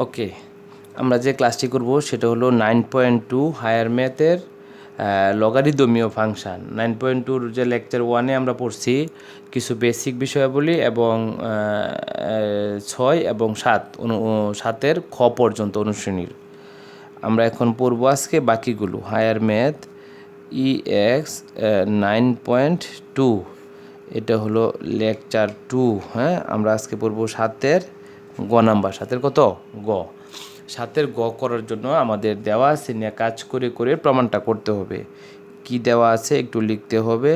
ওকে, আমরা যে ক্লাসটি করব সেটা হলো 9.2 হায়ার ম্যাথের লগারিদমীয় ফাংশান। 9.2 যে লেকচার 1-এ আমরা পড়ছি কিছু বেসিক বিষয়াবলী এবং 6 এবং 7-এর খ পর্যন্ত অনুশ্রেণীর। আমরা এখন পড়ব আজকে বাকিগুলো। হায়ার ম্যাথ EX 9.2, এটা হলো লেকচার 2। হ্যাঁ, আমরা আজকে পড়ব 7-এর গ নাম্বার। 7-এর কত? গ। 7-এর গ করার জন্য আমাদের দেওয়া আছে নিয়ে কাজ করে করে প্রমাণটা করতে হবে। কি দেওয়া আছে একটু লিখতে হবে।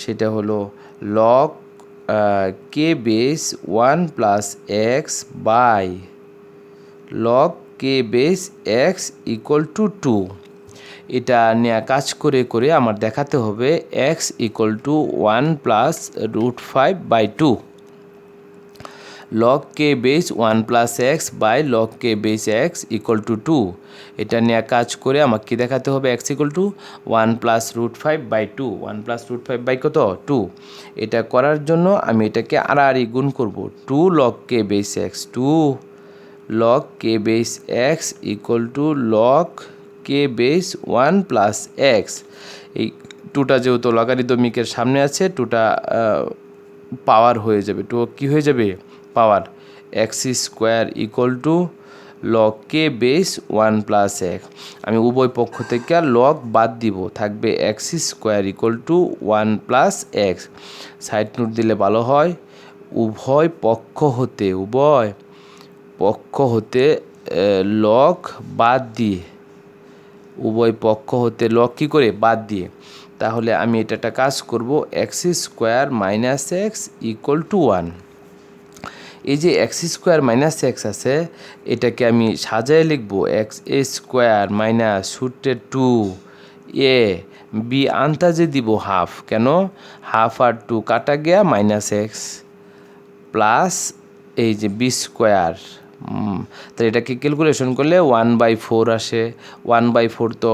সেটা হলো লগ কে base 1 plus x by log কে বেস এক্স ইকুয়াল টু 2। এটা নিয়ে কাজ করে করে আমার দেখাতে হবে x equal to 1 plus √5/2। Log কে base 1 plus x by log কে বেস এক্স ইকুয়াল টু 2। এটা নিয়ে কাজ করে আমাকে কি দেখাতে হবে? X equal to 1 plus √5/2। 1 plus √5 কত? 2। এটা করার জন্য আমি এটাকে আড়াআড়ি গুণ করব। 2 লগ কে বেস এক্স, 2 লগ কে base x equal to log কে বেস 1 প্লাস এক্স। এই 2টা যেহেতু লগারিদমিকের সামনে আছে, 2টা পাওয়ার হয়ে যাবে। 2 কী হয়ে যাবে? Power. X square equal to log কে বেস 1 প্লাস এক্স। আমি উভয় পক্ষ থেকে লগ বাদ দিব, থাকবে x square equal to 1 plus x. Side note দিলে ভালো হয়। উভয় পক্ষ হতে লগ বাদ দিয়ে, উভয় পক্ষ হতে লগ কী করে? বাদ দিয়ে। তাহলে আমি এটা একটা কাজ করব, x square minus x equal to 1। এই যে এক্স স্কোয়ার মাইনাস এক্স আছে, এটাকে আমি সাজায় লিখব x A square minus √2 A B আন্তাজে দিব হাফ। কেন? হাফ আর 2 কাটা গিয়া মাইনাস এক্স প্লাস এই যে বি স্কোয়ার। তো এটাকে ক্যালকুলেশন করলে 1/4 আসে। 1/4 তো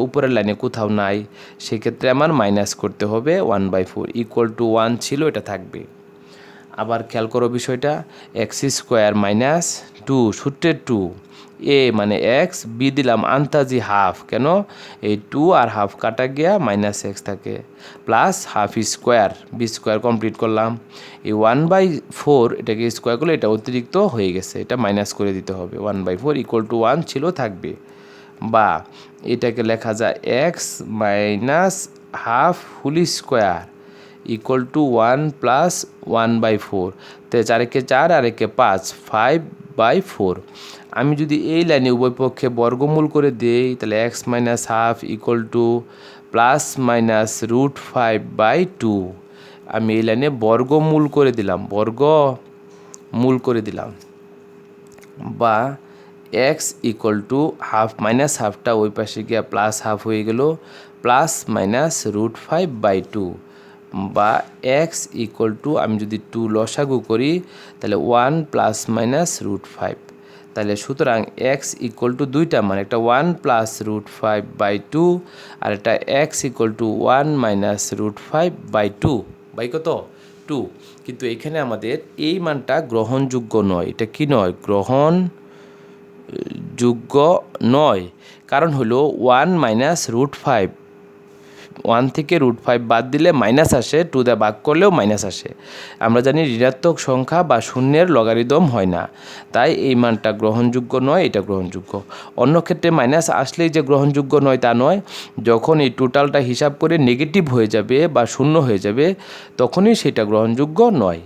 উপরের লাইনে কোথাও নাই, সেক্ষেত্রে আমার মাইনাস করতে হবে 1/4 ইকুয়াল টু 1 ছিল, এটা থাকবে। আবার খেয়াল করো বিষয়টা, এক্স স্কোয়ার মাইনাস 2 √2 এ মানে এক্স, বি দিলাম আন্তাজি হাফ। কেন? এই 2 আর হাফ কাটা গিয়া মাইনাস এক্স থাকে, plus half square, b square complete করলাম। এই 1/4 এটাকে স্কোয়ার করলে এটা অতিরিক্ত হয়ে গেছে, এটা মাইনাস করে দিতে হবে। 1/4 ইকুয়াল টু 1 ছিল, থাকবে। বা এটাকে লেখা যায় x minus half whole square equal to 1 plus 1/4। তো 4 একে 4 আর একে 5, 5/4। আমি যদি এই লাইনে উভয় পক্ষে বর্গমূল করে দিই, তাহলে x minus half equal to plus minus √5/2। আমি এই লাইনে বর্গমূল করে দিলাম, বা x equal to half minus হাফটা ওই পাশে গিয়া প্লাস হাফ হয়ে গেল, প্লাস মাইনাস √5/2। বা এক্স ইকুয়াল টু, আমি যদি 2 লসাগু করি তাহলে 1 প্লাস মাইনাস √5। তাহলে সুতরাং এক্স ইকুয়াল টু দুইটা মান, একটা 1 প্লাস √5/2 আর একটা x equal to 1 minus √5/2 by কত? 2। কিন্তু এখানে আমাদের এই মানটা গ্রহণযোগ্য নয়। এটা কি নয়? গ্রহণযোগ্য নয়। কারণ হলো 1 মাইনাস √5, 1 থেকে √5 বাদ দিলে মাইনাস আসে, 2 দিয়ে ভাগ করলেও মাইনাস আসে। আমরা জানি ঋণাত্মক সংখ্যা বা শূন্যের লগারিদম হয় না, তাই এই মানটা গ্রহণযোগ্য নয়, এটা গ্রহণযোগ্য। অন্য ক্ষেত্রে মাইনাস আসলেই যে গ্রহণযোগ্য নয় তা নয়, যখন এই টোটালটা হিসাব করে নেগেটিভ হয়ে যাবে বা শূন্য হয়ে যাবে, তখনই সেটা গ্রহণযোগ্য নয়।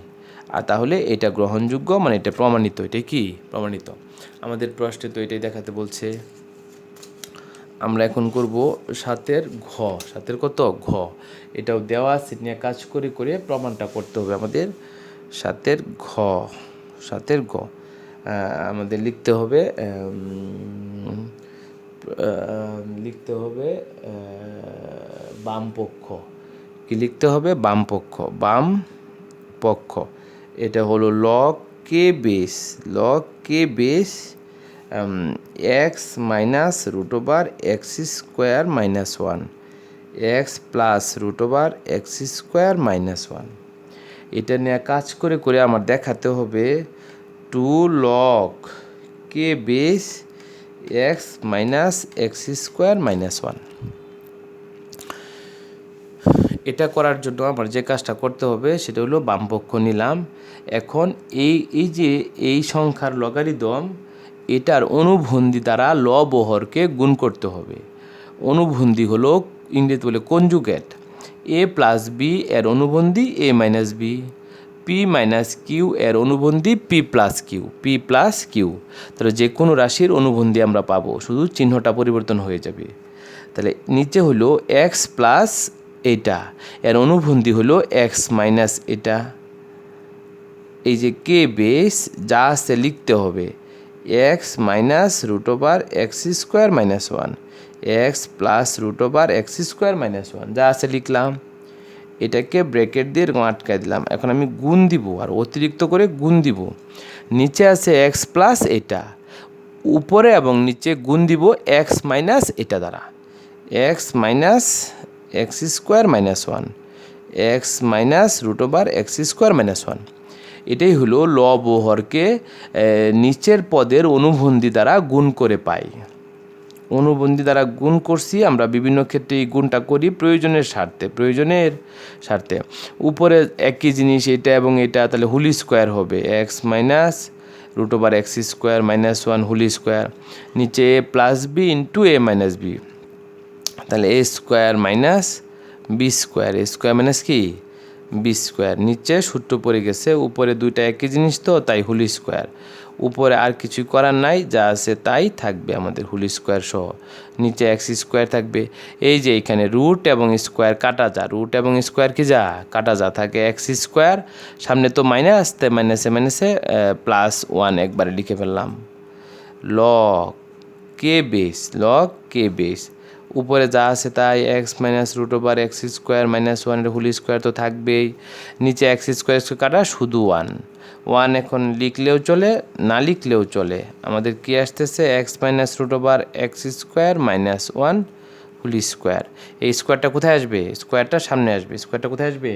আর তাহলে এটা গ্রহণযোগ্য, মানে এটা প্রমাণিত। এটা কি প্রমাণিত? আমাদের প্রশ্নে তো এটাই দেখাতে বলছে। আমরা এখন করব 7-এর ঘ। 7-এর কত? ঘ। এটাও দেওয়া আছে, নিয়ে কাজ করে করে প্রমাণটা করতে হবে আমাদের। 7-এর ঘ, 7-এর গ আমাদের লিখতে হবে বাম পক্ষ। কি লিখতে হবে? বাম পক্ষ। বাম পক্ষ এটা হলো লগ কে base x minus √x square minus 1, x plus √x square minus 1। এটা নিয়ে কাজ করে করে আমার দেখাতে হবে 2 লগ কে base x minus x square minus one. এটা করার জন্য আমার যে কাজটা করতে হবে সেটা হলো বামপক্ষ নিলাম। এখন এই সংখ্যার লগারিদম এটার অনুভন্দী দ্বারা লব ও হরকে গুণ করতে হবে। অনুভন্দী হলো ইংরেজি বলে কনজুগেট। এ প্লাস বি এর অনুবন্ধী a minus b, p minus q এর অনুবন্ধী পি প্লাস কিউ। তাহলে যে কোনো রাশির অনুবন্ধী আমরা পাবো, শুধু চিহ্নটা পরিবর্তন হয়ে যাবে। তাহলে নিচে হলো এক্স প্লাস এটা, এর অনুবন্ধী হলো এক্স মাইনাস এটা। এই যে কে বেস যা আছে লিখতে হবে x minus root over x square minus one, x plus root over x square minus one, যা আছে লিখলাম। এটাকে ব্র্যাকেট দিয়ে আটকায় দিলাম। এখন আমি গুণ দিব, আর অতিরিক্ত করে গুণ দিব। নিচে আছে এক্স প্লাস এটা, উপরে এবং নিচে গুণ দিব এক্স মাইনাস এটা দ্বারা, x minus x square minus one, x minus root over x square minus one. এটাই হলো লব ও হরকে নিচের পদের অনুবন্ধী দ্বারা গুণ করে পাই। অনুবন্ধী দ্বারা গুণ করছি, আমরা বিভিন্ন ক্ষেত্রে এই গুণটা করি প্রয়োজনের স্বার্থে। উপরে একই জিনিস এটা এবং এটা, তাহলে হোল স্কোয়ার হবে x minus root over x square minus one whole square. নিচে a plus b into a minus b, তাহলে a square minus b square, a square minus কি বি স্কোয়ার। নিচে সূত্র পড়ে গেছে, উপরে দুইটা একই জিনিস তো তাই হোল স্কোয়ার। উপরে আর কিছুই করার নাই, যা আছে তাই থাকবে আমাদের হোল স্কোয়ার সহ। নিচে এক্স স্কোয়ার থাকবে। এই যে এখানে রুট এবং স্কোয়ার কাটা যা, রুট এবং স্কোয়ার কি যা কাটা যা, থাকে এক্স স্কোয়ার, সামনে তো মাইনাস, তাই মাইনাসে প্লাস ওয়ান একবারে লিখে ফেললাম। লগ কে বেস উপরে যা আছে তাই x minus root over x square minus ওয়ানের হোল স্কোয়ার তো থাকবেই। নিচে এক্স স্কোয়ার কাটা শুধু ওয়ান এখন লিখলেও চলে, না লিখলেও চলে। আমাদের কি আসতেছে x minus root over x square minus one whole square. এই স্কোয়ারটা কোথায় আসবে? স্কোয়ারটা সামনে আসবে। স্কোয়ারটা কোথায় আসবে?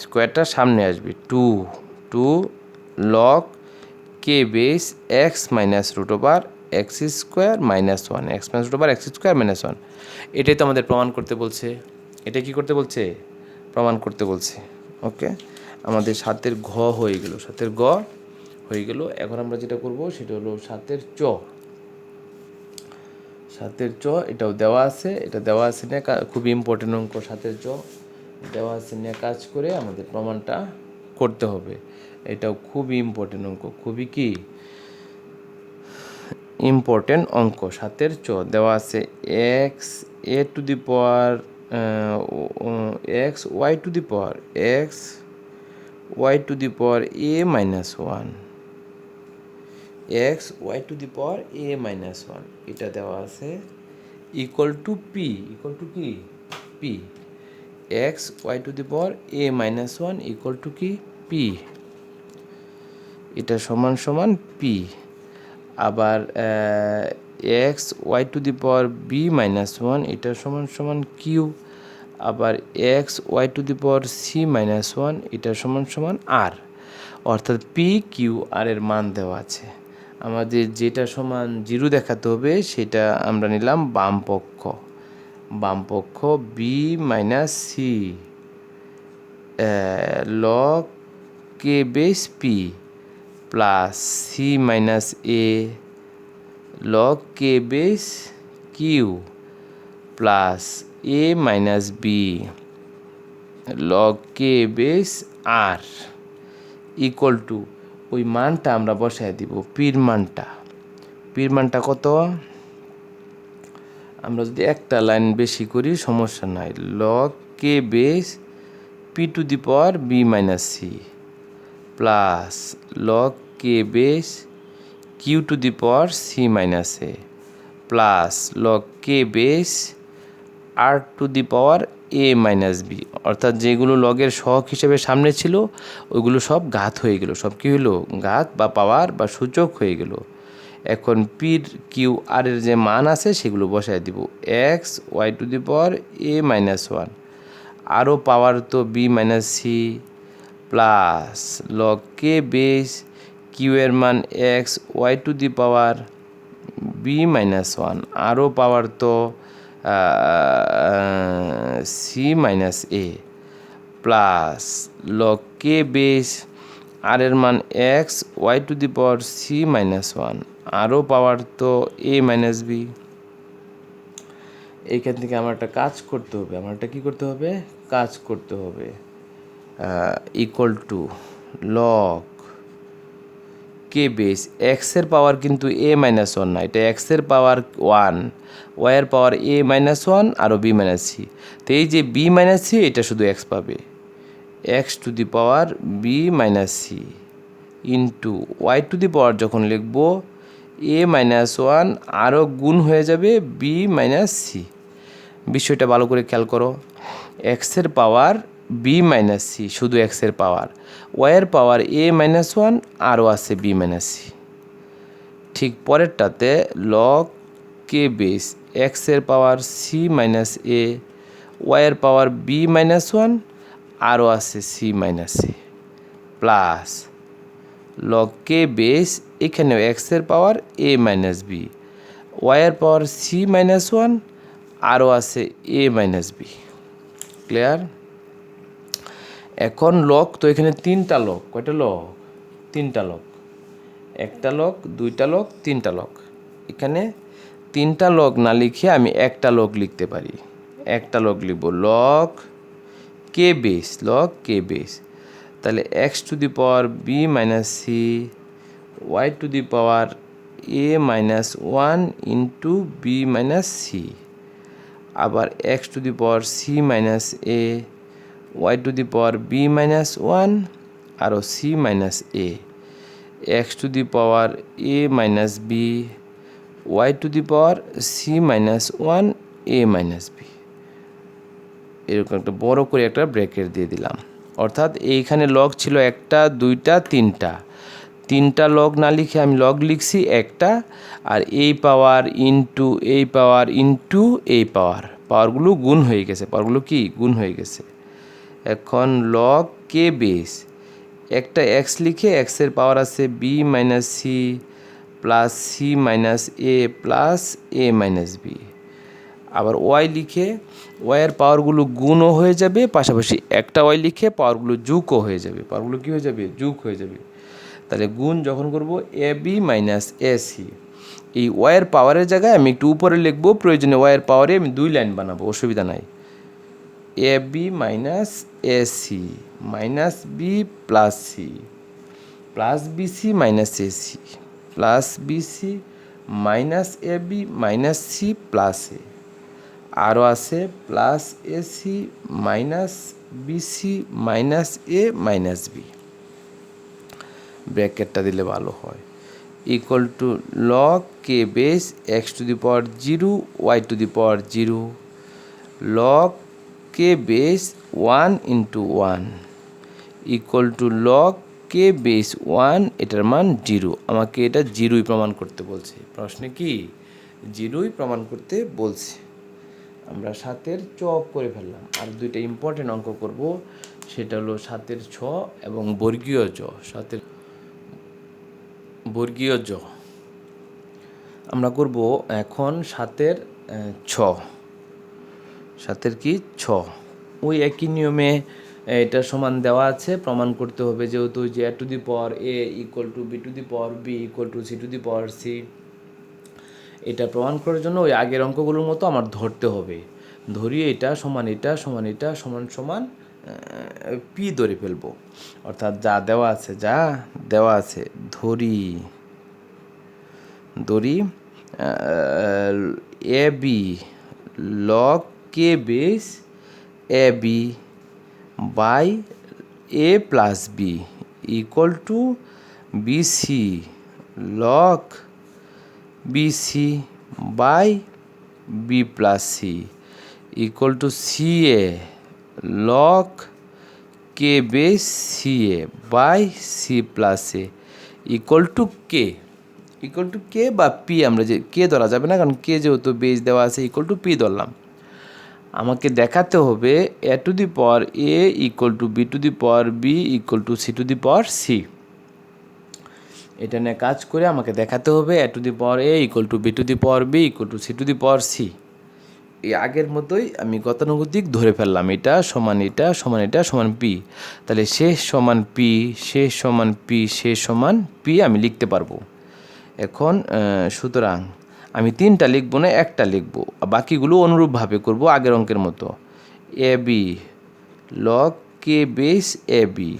স্কোয়ারটা সামনে আসবে। টু লগ কে base x minus root over x square minus one, x minus root over x square minus one. এটাই তো আমাদের প্রমাণ করতে বলছে। এটা কি করতে বলছে? প্রমাণ করতে বলছে। ওকে, আমাদের 7 ঘ হয়ে গেল, 7 গ হয়ে গেল। এখন আমরা যেটা করব সেটা হলো 7 চ। 7 চ এটাও দেওয়া আছে, এটা দেওয়া আছে না, খুবই ইম্পর্টেন্ট অঙ্ক। 7 চ দেওয়া আছে নিয়ে কাজ করে আমাদের প্রমাণটা করতে হবে। এটাও খুবই ইম্পর্টেন্ট অঙ্ক, খুবই কি ইম্পর্টেন্ট অঙ্ক। 7 চ দেওয়া আছে x a to the power x y to the power x y to the power a minus one, x y to the power a minus one, এটা দেওয়া আছে equal to p, equal to কি p. X y to the power a minus one equal to কি p, এটা সমান সমান পি। আবার x y to the power b minus one, এটা সমান সমান কিউ। আবার x y to the power c minus one, এটা সমান সমান আর। অর্থাৎ পি কিউ আর এর মান দেওয়া আছে। আমাদের যেটা সমান 0 দেখাতে হবে সেটা আমরা নিলাম বামপক্ষ বি মাইনাস সি লগ কে base p plus c minus a log কে base q plus a minus b log কে বেস আর ইকুয়াল টু ওই মানটা আমরা বসায় দিব, পির মানটা কত? আমরা যদি একটা লাইন বেশি করি সমস্যা নাই। লগ কে base p to the power b minus c plus log কে base q to the power c minus a plus log কে base r to the power a minus b. অর্থাৎ যেগুলো লগের সহগ হিসেবে সামনে ছিল ওইগুলো সব ঘাত হয়ে গেল, সব কী হলো ঘাত বা পাওয়ার বা সূচক হয়ে গেল। এখন পির কিউ আর এর যে মান আছে সেগুলো বসায় দিব। X y to the power a minus one, আরও পাওয়ার তো b minus c plus log কে বেস কিউ এর মান x y to the power b minus one, আরও পাওয়ার তো c minus a plus log কে বেস আর এর মান x y to the power c minus one, আরও power তো এ মাইনাস বি। এইখান থেকে আমার একটা কাজ করতে হবে, কী করতে হবে, কাজ করতে হবে। ইকুয়াল টু লগ কে বেস এক্সের পাওয়ার কিন্তু এ মাইনাস ওয়ান না, এটা এক্সের পাওয়ার ওয়ান, ওয়াইয়ের পাওয়ার এ মাইনাস ওয়ান আরও বি মাইনাস সি। তো এই যে বি মাইনাস সি এটা শুধু এক্স পাবে, x to the power b minus c into y to the power যখন লিখব এ মাইনাস ওয়ান আরও গুণ হয়ে যাবে বি মাইনাস সি। বিষয়টা ভালো করে খেয়াল করো, এক্সের পাওয়ার বি মাইনাস সি শুধু এক্সের পাওয়ার, ওয়াইয়ের পাওয়ার এ মাইনাস ওয়ান আরও আছে বি মাইনাস সি। ঠিক পরেরটাতে লগ কে বেস এক্সের পাওয়ার সি মাইনাস এ, ওয়াইয়ের পাওয়ার বি মাইনাস ওয়ান আরও আছে C minus a plus log কে বেস এখানেও এক্সের পাওয়ার এ মাইনাস বি, ওয়াইয়ের পাওয়ার সি মাইনাস ওয়ান আরও আছে এ মাইনাস বি। ক্লিয়ার? এখন লগ তো এখানে তিনটা লগ, কয়টা লগ, তিনটা লগ, একটা লগ, দুইটা লগ, তিনটা লগ। এখানে তিনটা লগ না লিখে আমি একটা লগ লিখতে পারি, একটা লগ লিখব লগ কে বেস, লগ কে বেস, তাহলে x to the power b minus c y to the power a minus one into b minus c, আবার x to the power c minus a y to the power b minus one আরও c minus a, x to the power a minus b y to the power c minus one a minus b. এরকম একটা বড় করে একটা bracket দিয়ে দিলাম। অর্থাৎ এইখানে লগ ছিল একটা, দুইটা, তিনটা, তিনটা লগ না লিখে আমি লগ লিখছি একটা, আর এই পাওয়ার ইন্টু এই পাওয়ার ইন্টু এই পাওয়ার, পাওয়ারগুলো গুণ হয়ে গেছে, পাওয়ারগুলো কি গুণ হয়ে গেছে। এখন লগ কে বেস একটা এক্স লিখে এক্সের পাওয়ার আছে b minus c plus c minus a plus a minus b, আবার ওয়াই লিখে ওয়াইয়ের পাওয়ারগুলো গুণও হয়ে যাবে, পাশাপাশি একটা ওয়াই লিখে পাওয়ারগুলো যোগও হয়ে যাবে, পাওয়ারগুলো কী হয়ে যাবে, যোগ হয়ে যাবে। তাহলে গুণ যখন করব এ বি মাইনাস এ সি, এই ওয়াইয়ের পাওয়ারের জায়গায় আমি একটু উপরে লিখবো, প্রয়োজনে ওয়াইয়ের পাওয়ারে আমি দুই লাইন বানাবো, অসুবিধা নাই। A b minus a c minus b plus c plus b c minus a c plus b c minus a b minus c plus a, আরও আছে plus a c minus b c minus a minus b. ব্র্যাকেটটা দিলে ভালো হয়। Equal to log কে base x to the power zero y to the power zero log কে base one into one equal to log কে base one, এটার মান zero. আমাকে এটা জিরোই প্রমাণ করতে বলছে, প্রশ্নে কি জিরোই প্রমাণ করতে বলছে। আমরা 7-এর চ করে ফেললাম। আর দুইটা ইম্পর্টেন্ট অঙ্ক করব, সেটা হলো 7-এর ছ এবং বর্গীয় জ। 7-এর বর্গীয় জ আমরা করব এখন 7-এর ছ, 7-এর কি ছ, ওই একই নিয়মে এটা সমান দেওয়া আছে, প্রমাণ করতে হবে যেহেতু যে a to the power a equal to b to the power b equal to c to the power c. এটা প্রমাণ করার জন্য ওই আগের অঙ্কগুলোর মতো আমার ধরতে হবে, ধরিয়ে এটা সমান এটা সমান এটা সমান সমান পি ধরে ফেলবো। অর্থাৎ যা দেওয়া আছে, যা দেওয়া আছে ধরি ধরি এ বি লগ কে base a b by a plus b equal to b c log b c by b plus c equal to c a log কে base c a by c plus a equal to k, equal to k বা p. আমরা যে কে ধরা যাবে না, কারণ কে যেহেতু base দেওয়া আছে, ইকুয়াল টু পি ধরলাম। আমাকে দেখাতে হবে a to the power a equal to b to the power b equal to c to the power c. এটা নিয়ে কাজ করে আমাকে দেখাতে হবে a to the power a equal to b to the power b equal to c to the power c। এই আগের মতোই আমি গতানুগতিক ধরে ফেললাম, এটা সমান এটা সমান এটা সমান p, তাহলে শেষ সমান p, শেষ সমান p, শেষ সমান p আমি লিখতে পারবো। এখন সুতরাং আমি 3টা লিখবো না, একটা লিখবো, বাকিগুলো অনুরূপভাবে করব আগের অঙ্কের মতো। এ বি লগ কে বেস এ বি,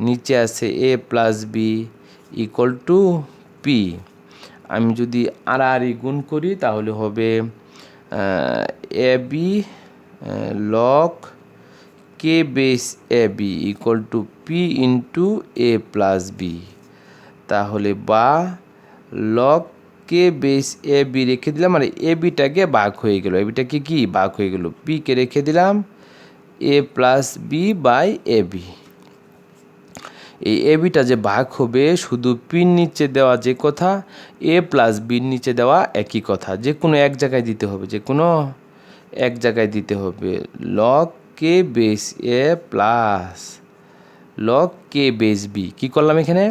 নিচে আছে a plus b equal to p. আমি যদি আড়াআড়ি গুণ করি তাহলে হবে এ বি লগ কে base a b equal to p into a plus b. তাহলে বা লগ কে বেস এ বি রেখে দিলাম, আর এ বিটাকে ভাগ হয়ে গেল, এ বিটাকে কি ভাগ হয়ে গেল, পিকে রেখে দিলাম a plus b by a b. এই এ বিটা যে ভাগ হবে শুধু পির নিচে দেওয়া যে কথা, এ প্লাস বির নিচে দেওয়া একই কথা, যে কোনো এক জায়গায় দিতে হবে, যে কোনো এক জায়গায় দিতে হবে। লগ কে বেস এ প্লাস লগ কে বেস বি, কী করলাম এখানে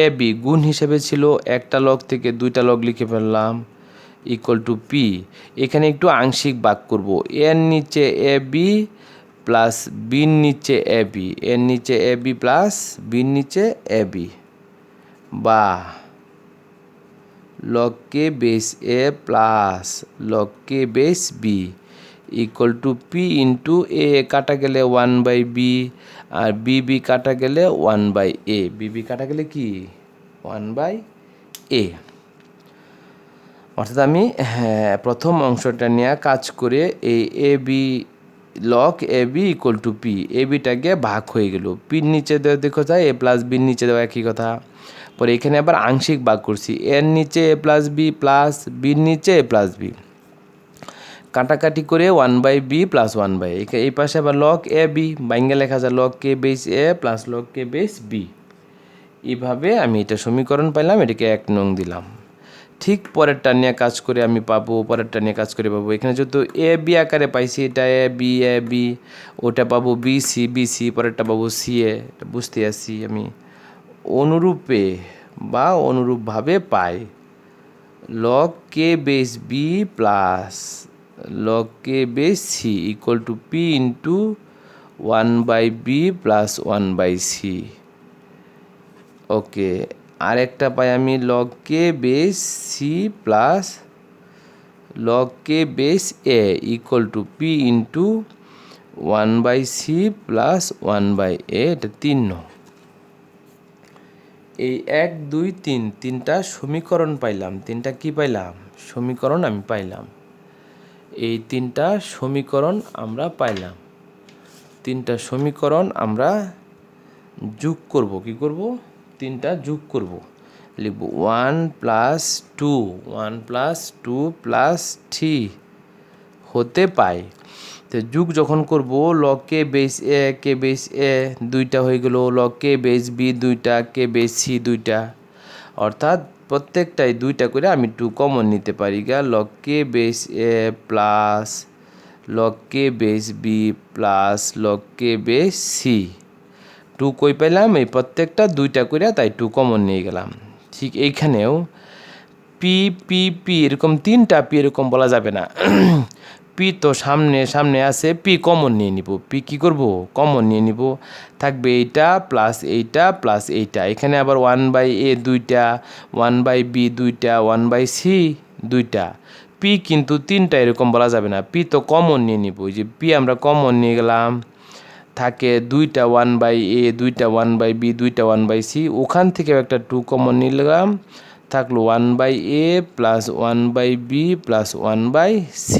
এ বি গুণ হিসেবে ছিল, একটা লগ থেকে 2টা লগ লিখে ফেললাম ইকুয়াল টু পি। এখানে একটু আংশিক ভাগ করব, এর নিচে এ বি প্লাস বির নিচে এ বি, এর নিচে এ বি প্লাস বির নিচে এ বি, বা লগ কে বেস এ প্লাস লগ কে base b equal to p into a কাটা গেলে 1/b, আর বি কাটা গেলে 1/a, বি কাটা গেলে কি 1/a। অর্থাৎ আমি প্রথম অংশটা নিয়ে কাজ করে এই a b log a b equal to p, a বিটাকে ভাগ হয়ে গেল, পির নিচে দেওয়া দেখো যায় এ প্লাস বির নিচে দেওয়া একই কথা। পরে এখানে আবার আংশিক ভাগ করছি, এর নিচে এ প্লাস বি প্লাস বির নিচে এ প্লাস বি, কাটাকাটি করে 1/b প্লাস 1/a। এই পাশে আবার লগ এ বি বাইঙ্গা লেখা যায় লগ কে বেস এ প্লাস লগ কে বেস বি। এইভাবে আমি এটা সমীকরণ পাইলাম, এটাকে 1 নং দিলাম। ঠিক পরেরটা নিয়ে কাজ করে আমি পাবো, পরেরটা নিয়ে কাজ করে পাবো। এখানে যেহেতু এ বি আকারে পাইছি, এটা এ বি, ওটা পাবো বি সি, পরেরটা পাবো সি এ, এটা বুঝতে আসছি আমি। অনুরূপে বা অনুরূপভাবে পাই লগ কে বেস বি প্লাস লগ কে base c equal to p into 1/b plus 1/c। Okay, আরেকটা পাই আমি লগ কে বেস সি প্লাস লগ কে base a equal to p into 1/c plus 1/a, এটা 3 নং। এই 1 2 3 তিনটা সমীকরণ পাইলাম, তিনটা কি পাইলাম সমীকরণ আমি পাইলাম। এই তিনটা সমীকরণ আমরা পাইলাম, তিনটা সমীকরণ আমরা যোগ করব, কি করব তিনটা যোগ করব, লিখব 1 + 2 1 + 2 + 3 হতে পাই। তো যোগ যখন করব লগ কে বেস এ কে বেস এ 2টা হয়ে গেল, লগ কে বেস বি 2টা, কে বেস সি 2টা, অর্থাৎ প্রত্যেকটাই 2টা করে আমি 2 কমন নিতে পারি গা। লগ কে বেস এ প্লাস লগ কে বেস বি প্লাস লগ কে বেস সি, 2 কই পেলাম এই প্রত্যেকটা 2টা করে, তাই 2 কমন নিয়ে গেলাম। ঠিক এইখানেও পি পি পি এরকম 3টা পি এরকম বলা যাবে না, পি তো সামনে সামনে আছে, পি কমন নিয়ে নিব, পি কী করব কমন নিয়ে নিব, থাকবে এইটা প্লাস এইটা প্লাস এইটা, এখানে আবার 1/a 2টা, 1/b 2টা, 1/c 2টা, পি কিন্তু 3টা এরকম বলা যাবে না, পি তো কমন নিয়ে নিব, ওই যে পি আমরা কমন নিয়ে গেলাম, থাকে 2টা 1/a 2টা 1/b 2টা 1/c, ওখান থেকে একটা 2 কমন নিলাম, থাকলো 1/a plus 1/b plus 1/c।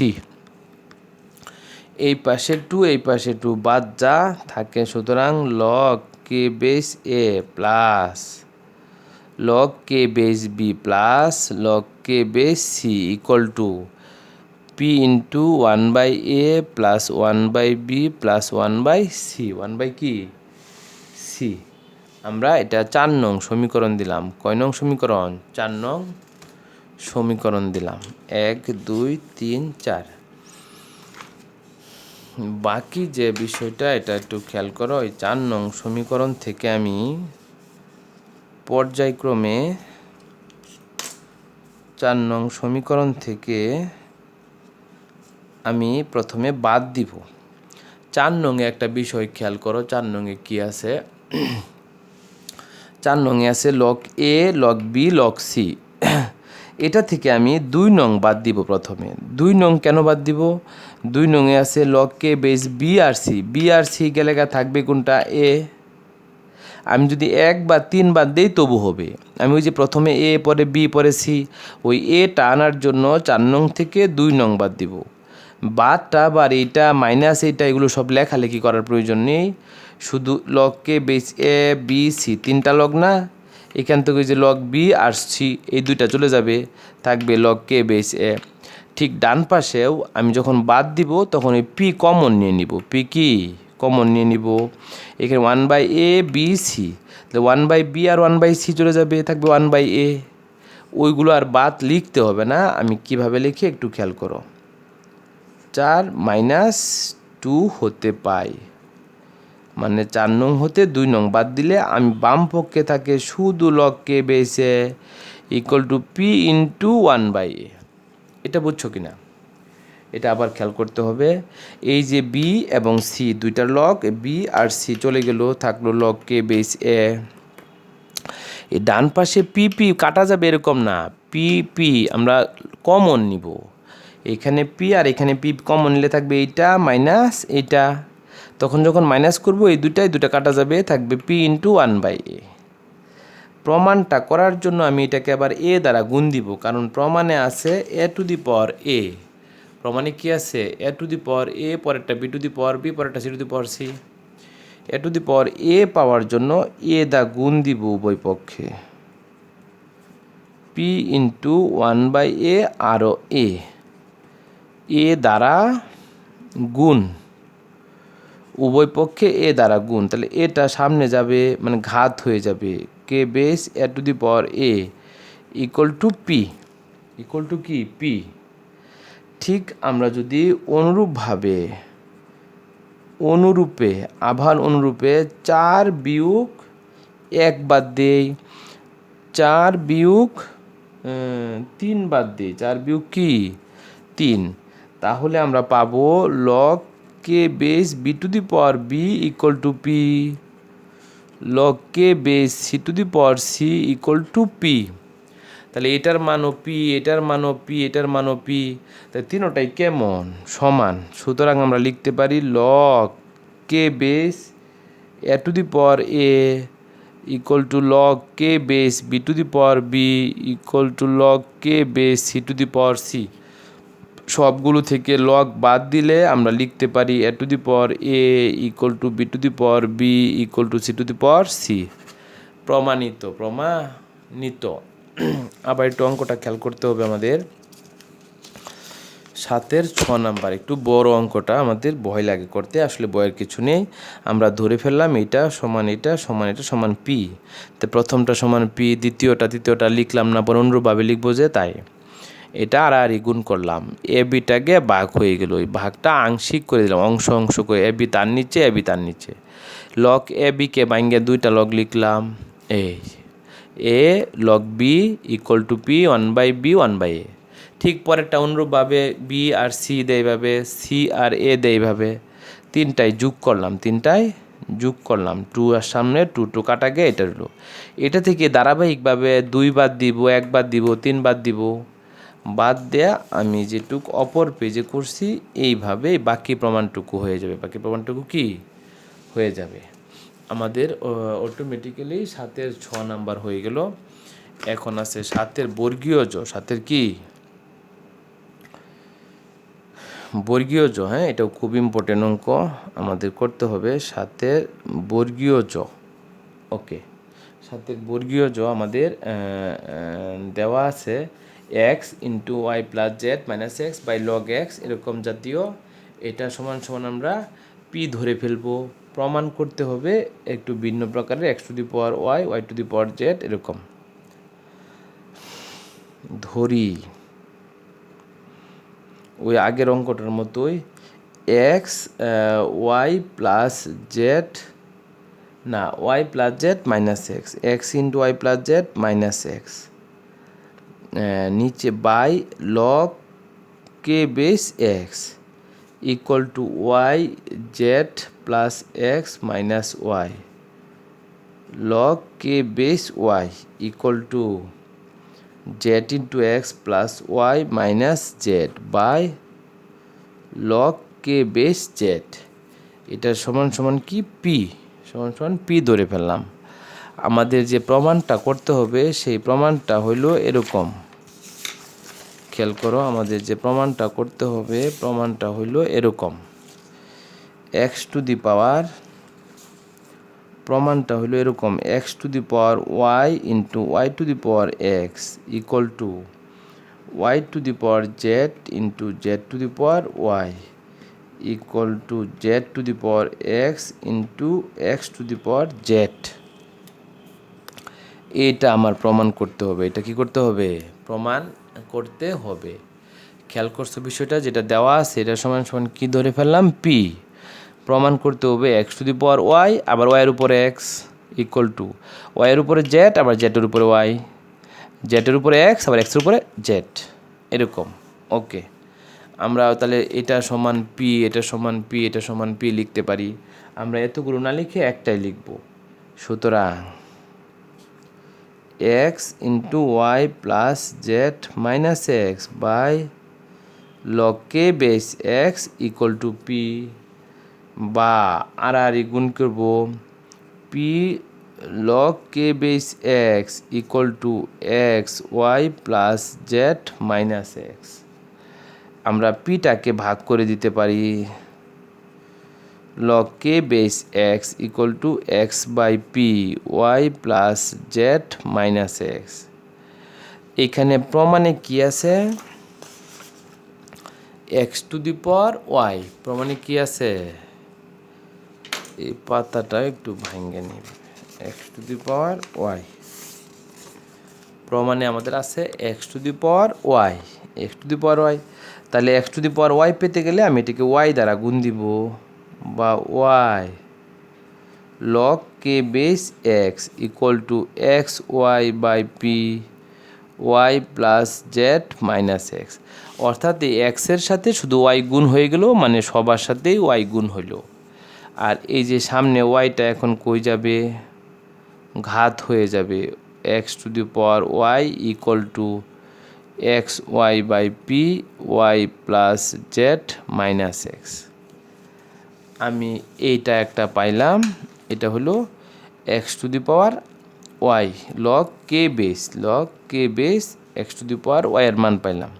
এই পাশে 2 এই পাশে 2 বাদ যা থাকে, সুতরাং লগ কে বেস এ প্লাস লগ কে বেস বি প্লাস লগ কে base c equal to p into 1/a plus 1/b plus 1/c, 1 কি সি। আমরা এটা 4 নং সমীকরণ দিলাম। কয় নং সমীকরণ 4 নং সমীকরণ দিলাম, 1 2 3 4। বাকি যে বিষয়টা এটা একটু খেয়াল করো, ওই 4 নং সমীকরণ থেকে আমি পর্যায়ক্রমে 4 নং সমীকরণ থেকে আমি প্রথমে বাদ দিব। 4 নংয়ে একটা বিষয় খেয়াল করো, 4 নংয়ে কি আছে? 4 নংয়ে আছে লগ এ, লগ বি, লগ সি। এটা থেকে আমি 2 নং বাদ দিব প্রথমে। 2 নং কেন বাদ দিব? 2 নংয়ে আছে লগ কে বেস বি আর সি। বি আর সি গেলে থাকবে কোনটা? এ। আমি যদি 1 বা 3 বাদ দিই তবু হবে। আমি ওই যে প্রথমে এ, পরে বি, পরে সি, ওই এটা আনার জন্য 4 নং থেকে 2 নং বাদ দিব। বাদটা বা এইটা মাইনাস এইটা এগুলো সব লেখালেখি করার প্রয়োজন নেই। শুধু লগ কে বেস এ, বি, সি 3টা লগ না, এখান থেকে ওই যে লগ বি আর সি এই 2টা চলে যাবে, থাকবে লগ কে বেস এ। ঠিক ডান পাশেও আমি যখন বাদ দিব তখন ওই পি কমন নিয়ে নিব। পি কি কমন নিয়ে নিব? এখানে 1/a বি সি, তাহলে 1/b আর 1/c চলে যাবে, থাকবে 1/a। ওইগুলো আর বাদ লিখতে হবে না। আমি কিভাবে লিখি একটু খেয়াল করো। 4 - 2 হতে পাই, মানে 4 নং হতে 2 নং বাদ দিলে আমি বাম পক্ষে থাকে শুধু লগ কে বেসে equal to p into 1/a। এটা বুঝছো কিনা? এটা আবার খেয়াল করতে হবে। এই যে বি এবং সি 2টার লগ, বি আর সি চলে গেল, থাকলো লগ কে বেস এ। এই ডান পাশে পি পি কাটা যাবে এরকম না, পি পি আমরা কমন নিব। এখানে পি আর এখানে পি কমন নিলে থাকবে এইটা মাইনাস এইটা। তখন যখন মাইনাস করবো এই দুটা কাটা যাবে, থাকবে পি ইন্টু 1/a। প্রমাণটা করার জন্য আমি এটাকে আবার এ দ্বারা গুণ দিব, কারণ প্রমাণে আছে এ টু দি পাওয়ার এ। প্রমাণে কি আছে? এ টু দি পাওয়ার এ, পরেরটা b to the power b, পরেরটা c to the power c. A to the power a power জন্য এ দা গুণ দিব উভয় পক্ষে, পি ইন্টু 1/a আরও এ, এ দ্বারা গুণ, উভয় পক্ষে এ দ্বারা গুণ। তাহলে এটা সামনে যাবে, মানে ঘাত হয়ে যাবে, কে base a to the power a equal to p, equal to কি? পি। ঠিক আমরা যদি আবার অনুরূপে 4 বিয়োগ 1 বাদ দেই, 4 বিয়োগ 3 বাদ দিই, 4 বিয়োগ কি? 3। তাহলে আমরা পাবো লগ কে base b to the power b equal to p, log কে base c to the power c equal to p. তাহলে এটার মানও পি, এটার মানও পি, এটার মানও পি, তাই তিনোটাই কেমন? সমান। সুতরাং আমরা লিখতে পারি লগ কে base a to the power a equal to log কে base b to the power b equal to log কে base c to the power c. সবগুলো থেকে লগ বাদ দিলে আমরা লিখতে পারি a to the power a equal to b to the power b equal to c to the power c. প্রমাণিত। আবার একটু অঙ্কটা খেয়াল করতে হবে আমাদের। 7-এর 6 নাম্বার, একটু বড় অঙ্কটা আমাদের ভয় লাগে করতে, আসলে ভয়ের কিছু নেই। আমরা ধরে ফেললাম এটা সমান এটা সমান এটা সমান পি, তো প্রথমটা সমান পি, দ্বিতীয়টা লিখলাম না, বরং অনুরূপভাবে লিখবো যে তাই। এটা আর গুণ করলাম, এ বিটাকে ভাগ হয়ে গেল, ওই ভাগটা আংশিক করে দিলাম, অংশ করে, এ বি তার নিচে, এ বি তার নিচে। লগ এ বিকে ভাঙ্গে 2টা লগ লিখলাম, এই a log b equal to p 1/b 1/a। ঠিক পরেরটা অনুরূপভাবে বি আর সি দেয় এইভাবে, সি আর এ দেয় এইভাবে, 3টায় যোগ করলাম, 2 আর সামনে 2 কাটা গিয়ে এটা হলো। এটা থেকে ধারাবাহিকভাবে 2 বাদ দিব, 1 বাদ দিব, 3 বাদ দিব, বাদ দেয়া আমি যেটুকু অপর পেজে করছি এইভাবে বাকি প্রমাণটুকু হয়ে যাবে। বাকি প্রমাণটুকু কি হয়ে যাবে? আমাদের অটোমেটিক্যালি 7-এর 6 নাম্বার হয়ে গেল। এখন আছে 7-এর বর্গীয় জ। 7-এর কি? বর্গীয় জ। হ্যাঁ, এটাও খুব ইম্পর্টেন্ট অঙ্ক, আমাদের করতে হবে। 7-এর বর্গীয় জ। ওকে, 7-এর বর্গীয় জ আমাদের দেওয়া আছে x into y plus z minus x by log x, এরকম জাতীয়। এটা সমান সমান আমরা পি ধরে ফেলবো। প্রমাণ করতে হবে একটু ভিন্ন প্রকারের, x to the power y, y to the power z, এরকম ধরি। ওই আগের অঙ্কটার মতোই এক্স ওয়াই প্লাস জেড না, y plus z minus x, x into y plus z minus x, নিচে বাই লগ কে base x equal to y z plus x minus y, log k base y equal to z into x plus y minus z by log k base z। এটা সমান সমান কি P, সমান সমান P ধরে ফেললাম। আমাদের যে প্রমাণটা করতে হবে সেই প্রমাণটা হইল এরকম, খেয়াল করো, আমাদের যে প্রমাণটা করতে হবে প্রমাণটা হইল এরকম, এক্স টু দি পাওয়ার, প্রমাণটা হলো এরকম, x to the power y into y to the power x equal to y to the power z into z to the power y equal to z to the power x into x to the power z. এটা আমার প্রমাণ করতে হবে। এটা কি করতে হবে? প্রমাণ করতে হবে। খেয়াল করছো বিষয়টা, যেটা দেওয়া আছে এটা সমান সমান কি ধরে ফেললাম? পি। প্রমাণ করতে হবে x to the power y, আবার ওয়াইয়ের উপরে এক্স ইকুয়াল টু ওয়াইয়ের উপরে জেড, আবার জেডের উপরে ওয়াই, জেডের উপরে এক্স, আবার এক্সের উপরে জেড, এরকম। ওকে, আমরা তাহলে এটা সমান পি, এটা সমান পি, এটা সমান পি লিখতে পারি। আমরা এতগুলো না লিখে একটাই লিখব। সুতরাং x into y plus z minus x by log কে base x equal to p, বা আর গুণ করব পি লগ কে base x equal to x y plus z minus x. আমরা পিটাকে ভাগ করে দিতে পারি, লগ কে base x equal to x by p y plus z minus x. এখানে প্রমাণে কি আছে? X to the power y. প্রমাণে কি আছে? এই পাতাটা একটু ভাঙে নিব, x to the power y. প্রমাণে আমাদের আছে x to the power y, x to the power y. তাহলে x to the power y পেতে গেলে আমি এটাকে ওয়াই দ্বারা গুণ দিব, বা ওয়াই লগ কে base x equal to x y by p y plus z minus x. অর্থাৎ এই এক্সের সাথে শুধু ওয়াই গুণ হয়ে গেল, মানে সবার সাথেই ওয়াই গুণ হইল। আর এই যে সামনে ওয়াইটা এখন কই যাবে? ঘাত হয়ে যাবে, x to the power y equal to x y by p y plus z minus x. আমি এইটা একটা পাইলাম, এটা হলো x to the power y log কে বেস, লগ কে base x to the power ওয়াইয়ের মান পাইলাম।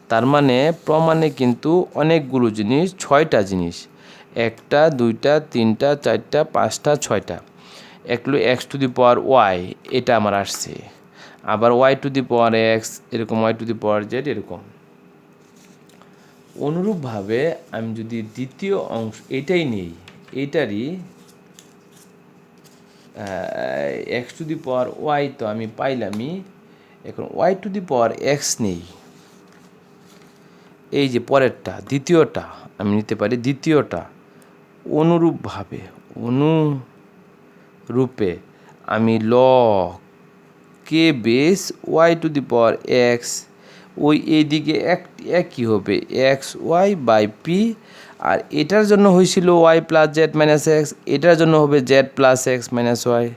তার মানে প্রমাণে কিন্তু অনেকগুলো জিনিস, 6টা জিনিস, 1টা 2টা 3টা 4টা 5টা 6টা। একলো x to the power y, এটা আমার আসছে, আবার y to the power x, এরকম y to the power z, এরকম। অনুরূপভাবে আমি যদি দ্বিতীয় অংশ এটাই নেই, এইটারই x to the power y তো আমি পাইলামই, এখন y to the power x নেই। এই যে পরেরটা, দ্বিতীয়টা আমি নিতে পারি, দ্বিতীয়টা অনুরূপে আমি লগ কে base y to the power x, ওই এইদিকে একই হবে এক্স ওয়াই বাই পি, আর এটার জন্য হয়েছিল y plus z minus x, এটার জন্য হবে z plus x minus y,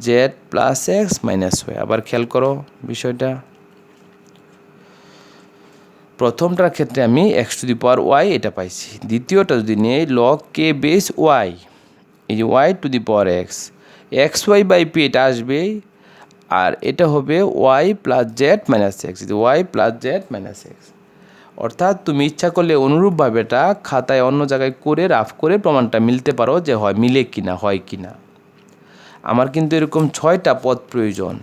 z plus x minus y. আবার খেয়াল করো বিষয়টা, প্রথমটার ক্ষেত্রে আমি x to the power y এটা পাইছি, দ্বিতীয়টা যদি নেই লগ কে বেস ওয়াই, এই যে y to the power x, x y by p এটা আসবেই, আর এটা হবে y plus z minus x, y plus z minus x. অর্থাৎ তুমি ইচ্ছা করলে অনুরূপভাবে এটা খাতায় অন্য জায়গায় করে রাফ করে প্রমাণটা মিলতে পারো, যে হয় মিলে কিনা, হয় কিনা। আমার কিন্তু এরকম 6টা পদ প্রয়োজন,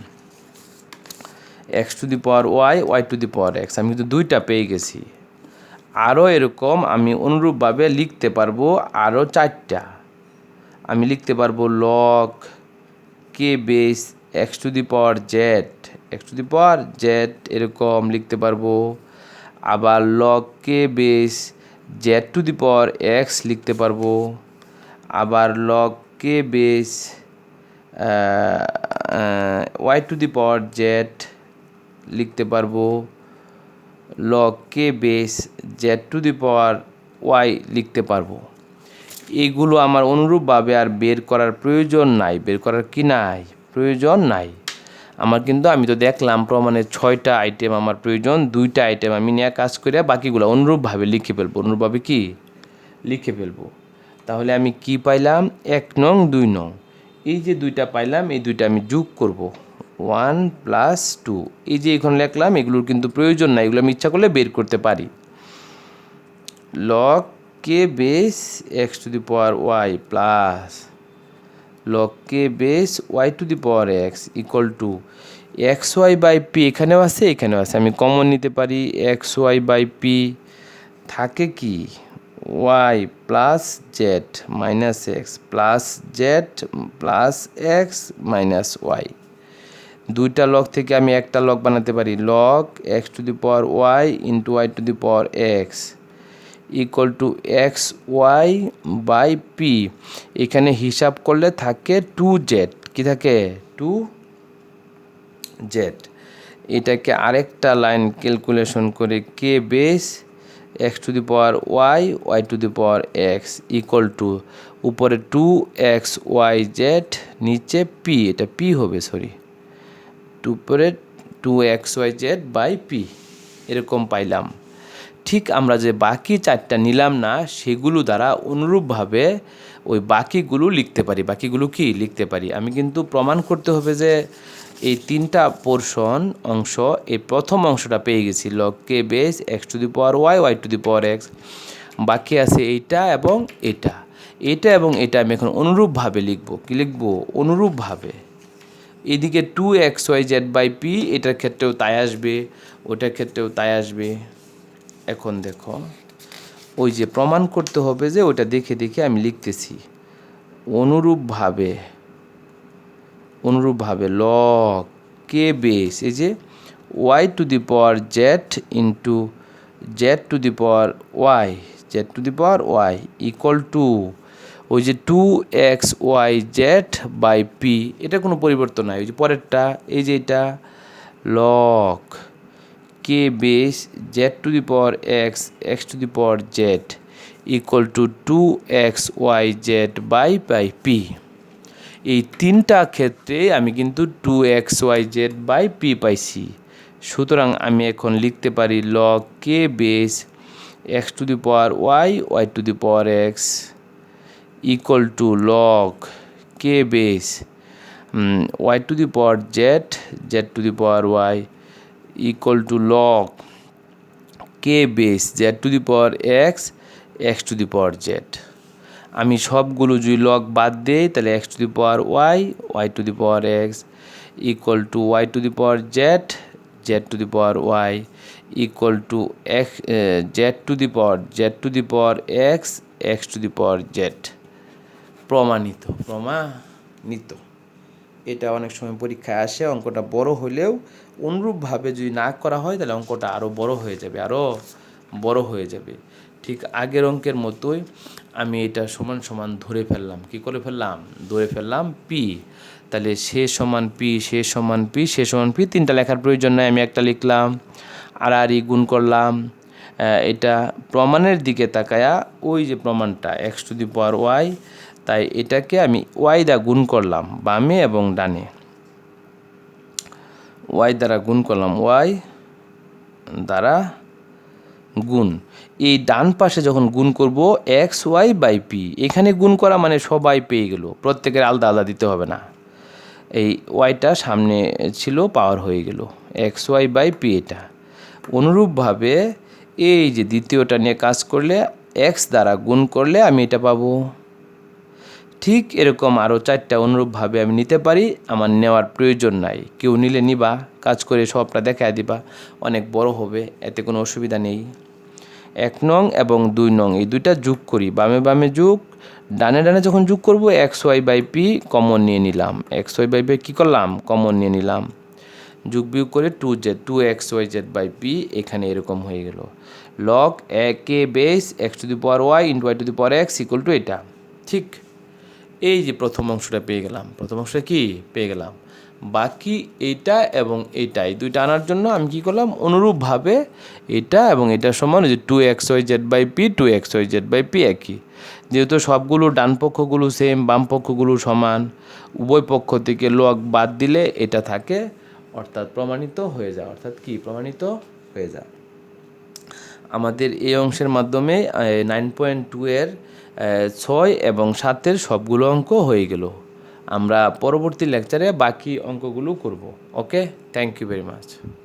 x to the power y, y to the power x, আমি কিন্তু 2টা পেয়ে গেছি। আরও এরকম আমি অনুরূপভাবে লিখতে পারবো আরও 4টা। আমি লিখতে পারবো লগ কে base x to the power z, x to the power z, এরকম লিখতে পারবো। আবার লগ কে base z to the power x লিখতে পারবো। আবার লগ কে base y to the power z লিখতে পারবো, লগ কে base z to the power y লিখতে পারবো। এইগুলো আমার অনুরূপভাবে আর বের করার প্রয়োজন নাই, বের করার কি নাই, প্রয়োজন নাই আমার। কিন্তু আমি তো দেখলাম প্রমাণের 6টা আইটেম আমার প্রয়োজন, 2টা আইটেম আমি নিয়ে কাজ করে বাকিগুলো অনুরূপভাবে লিখে ফেলবো, অনুরূপভাবে কি লিখে ফেলবো। তাহলে আমি কি পাইলাম, 1 নং 2 নং, এই যে 2টা পাইলাম, এই 2টা আমি যোগ করব, 1 + 2। এই যে এখন লিখলাম এগুলোর কিন্তু প্রয়োজন নাই, এগুলো আমি ইচ্ছা করলে বের করতে পারি। লগ কে base x to the power y plus log কে base y to the power x equal to x y by p, এখানেও আছে এখানেও আছে, আমি কমন নিতে পারি। এক্স ওয়াই বাই পি থাকে কি, y plus z minus x plus z plus x minus y. 2টা লগ থেকে আমি একটা লগ বানাতে পারি, log x to the power y into y to the power x equal to x y by p. এখানে হিসাব করলে থাকে 2z, কি থাকে 2z। এটাকে আরেকটা লাইন ক্যালকুলেশন করে কে base x to the power y y to the power x equal to উপরে 2xyz নিচে পি, এটা পি হবে সরি, উপরে 2xyz বাই পি, এরকম পাইলাম। ঠিক আমরা যে বাকি 4টা নিলাম না, সেগুলো দ্বারা অনুরূপভাবে ওই বাকিগুলো লিখতে পারি, বাকিগুলো কি লিখতে পারি। আমি কিন্তু প্রমাণ করতে হবে যে এই 3টা পোর্শন অংশ, এই প্রথম অংশটা পেয়ে গেছি, লগ কে base x to the power y y to the power x. বাকি আছে এইটা এবং এটা, এটা এবং এটা আমি এখন অনুরূপভাবে লিখব, কি লিখব অনুরূপভাবে। এদিকে 2xyz বাই পি, এটার ক্ষেত্রেও তাই আসবে, ওটার ক্ষেত্রেও তাই আসবে। এখন দেখো, ওই যে প্রমাণ করতে হবে যে ওটা দেখে দেখে আমি লিখতেছি অনুরূপভাবে, অনুরূপভাবে লগ কে বেস, এই যে y to the power z into z to the power y, z to the power y equal to ওই যে 2xyz বাই পি, এটা কোনো পরিবর্তন নাই, ওই যে পরেরটা, এই যে এটা লগ কে base z to the power x x to the power z equal to 2xyz by p. এই 3টা ক্ষেত্রে আমি কিন্তু 2xyz বাই পি পাইছি। সুতরাং আমি এখন লিখতে পারি লগ কে base x to the power y y to the power x equal to log কে base y to the power z z to the power y equal to log কে base z to the power x x to the power z. আমি সবগুলো যদি log বাদ দিই তাহলে x to the power y y to the power x equal to y to the power z z to the power y equal to x z to the power x x to the power z. প্রমাণিত, প্রমাণিত। এটা অনেক সময় পরীক্ষায় আসে, অঙ্কটা বড় হলেও অনুরূপভাবে যদি না করা হয় তাহলে অঙ্কটা আরও বড় হয়ে যাবে, আরও বড় হয়ে যাবে। ঠিক আগের অঙ্কের মতোই আমি এটা সমান সমান ধরে ফেললাম, কি করে ফেললাম, ধরে ফেললাম পি। তাহলে সে সমান পি, সে সমান পি, সে সমান পি, 3টা লেখার প্রয়োজন নাই, আমি একটা লিখলাম। আর গুণ করলাম। এটা প্রমাণের দিকে তাকায়া ওই যে প্রমাণটা x to the power y, তাই এটাকে আমি ওয়াই দ্বারা গুণ করলাম বামে এবং ডানে, ওয়াই দ্বারা গুণ করলাম, ওয়াই দ্বারা গুণ। এই ডান পাশে যখন গুণ করব এক্স ওয়াই বাই পি, এখানে গুণ করা মানে সবাই পেয়ে গেল, প্রত্যেকের আলাদা আলাদা দিতে হবে না। এই ওয়াইটা সামনে ছিল, পাওয়ার হয়ে গেল এক্স ওয়াই বাই পি। এটা অনুরূপভাবে এই যে দ্বিতীয়টা নিয়ে কাজ করলে এক্স দ্বারা গুণ করলে আমি এটা পাবো। ঠিক এরকম আরও 4টা অনুরূপভাবে আমি নিতে পারি, আমার নেওয়ার প্রয়োজন নাই। কেউ নিলে নিবা, কাজ করে সবটা দেখায় দিবা, অনেক বড় হবে, এতে কোনো অসুবিধা নেই। 1 নং এবং 2 নং এই 2টা যোগ করি, বামে বামে যোগ, ডানে ডানে যখন যোগ করব x y by p common নিয়ে নিলাম, এক্স ওয়াই বাই পি কী করলাম, কমন নিয়ে নিলাম, যোগ বিয়োগ করে 2xyz বাই পি, এখানে এরকম হয়ে গেল লগ কে base x to the power y into y to the power x equal to এটা। ঠিক এই যে প্রথম অংশটা পেয়ে গেলাম, প্রথম অংশটা কি পেয়ে গেলাম। বাকি এইটা এবং এইটা, এই দুইটা আনার জন্য আমি কী করলাম, অনুরূপভাবে এটা এবং এটা সমান যে 2xyz/p 2xyz/p একই, যেহেতু সবগুলো ডান পক্ষগুলো সেম, বাম পক্ষগুলো সমান, উভয় পক্ষ থেকে লগ বাদ দিলে এটা থাকে, অর্থাৎ প্রমাণিত হয়ে যায়। অর্থাৎ কি প্রমাণিত হয়ে যায়। আমাদের এই অংশের মাধ্যমে 9.2 এর 6 এবং 7 সবগুলো অঙ্ক হয়ে গেল। আমরা পরবর্তী লেকচারে বাকি অঙ্কগুলো করব। ওকে, থ্যাংক ইউ ভেরি মাচ।